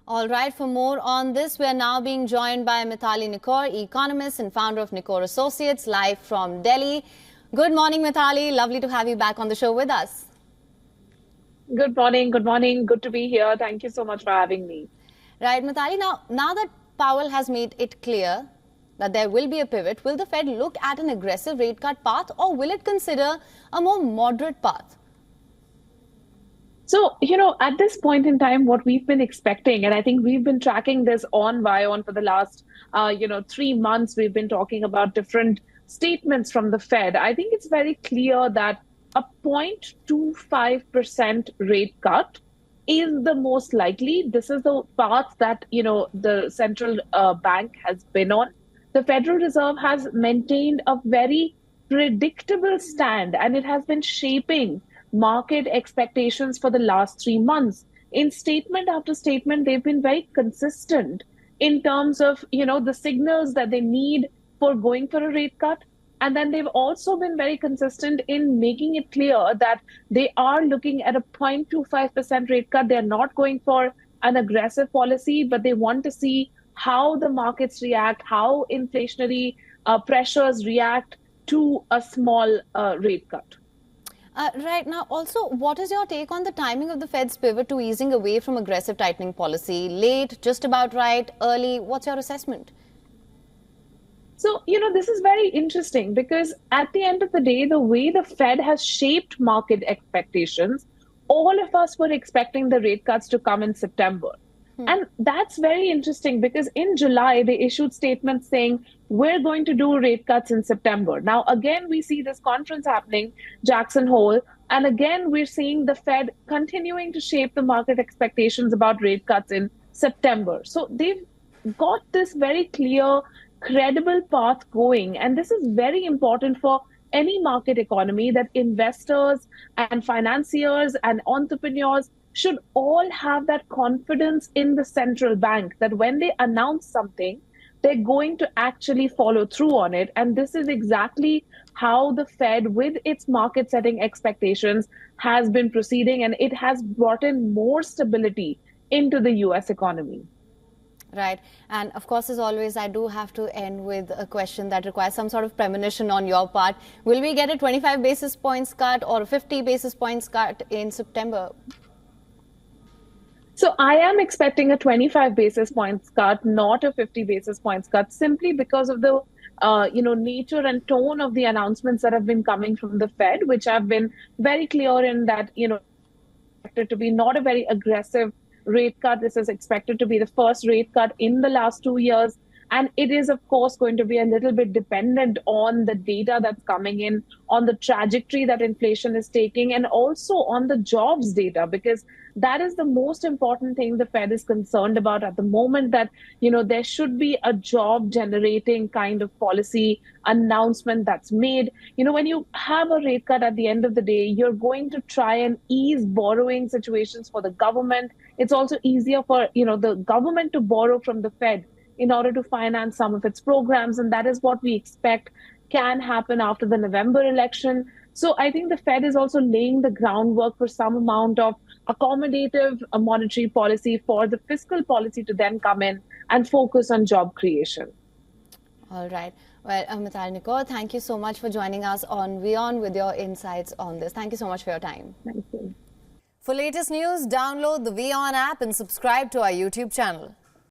All right, for more on this, we are now being joined by Mithali Nikor, economist and founder of Nikor Associates, live from Delhi. Good morning, Mithali. Lovely to have you back on the show with us. Good morning. Good morning. Good to be here. Thank you so much for having me. Right, Mithali. Now that Powell has made it clear that there will be a pivot, will the Fed look at an aggressive rate cut path or will it consider a more moderate path? So, at this point in time, what we've been expecting, and I think we've been tracking this on WION for the last, 3 months, we've been talking about different statements from the Fed. I think it's very clear that a 0.25% rate cut is the most likely. This is the path that, the central bank has been on. The Federal Reserve has maintained a very predictable stand, and it has been shaping market expectations for the last 3 months. In statement after statement, they've been very consistent in terms of, the signals that they need for going for a rate cut. And then they've also been very consistent in making it clear that they are looking at a 0.25% rate cut. They're not going for an aggressive policy, but they want to see how the markets react, how inflationary pressures react to a small rate cut. Right. Now, also, what is your take on the timing of the Fed's pivot to easing away from aggressive tightening policy? Late, just about right, early? What's your assessment? So, this is very interesting because at the end of the day, the way the Fed has shaped market expectations, all of us were expecting the rate cuts to come in September. And that's very interesting because in July, they issued statements saying, we're going to do rate cuts in September. Now, again, we see this conference happening, Jackson Hole. And again, we're seeing the Fed continuing to shape the market expectations about rate cuts in September. So they've got this very clear, credible path going. And this is very important for any market economy, that investors and financiers and entrepreneurs should all have that confidence in the central bank that when they announce something, they're going to actually follow through on it. And this is exactly how the Fed, with its market setting expectations, has been proceeding. And it has brought in more stability into the US economy. Right. And of course, as always, I do have to end with a question that requires some sort of premonition on your part. Will we get a 25 basis points cut or a 50 basis points cut in September? So I am expecting a 25 basis points cut, not a 50 basis points cut, simply because of the nature and tone of the announcements that have been coming from the Fed, which have been very clear in that, expected to be not a very aggressive rate cut. This is expected to be the first rate cut in the last 2 years. And it is, of course, going to be a little bit dependent on the data that's coming in, on the trajectory that inflation is taking, and also on the jobs data, because that is the most important thing the Fed is concerned about at the moment, that, there should be a job generating kind of policy announcement that's made. When you have a rate cut at the end of the day, you're going to try and ease borrowing situations for the government. It's also easier for, the government to borrow from the Fed in order to finance some of its programs. And that is what we expect can happen after the November election. So I think the Fed is also laying the groundwork for some amount of accommodative monetary policy for the fiscal policy to then come in and focus on job creation. All right. Well, Mithali Nikor, thank you so much for joining us on WION with your insights on this. Thank you so much for your time. Thank you. For latest news, download the WION app and subscribe to our YouTube channel.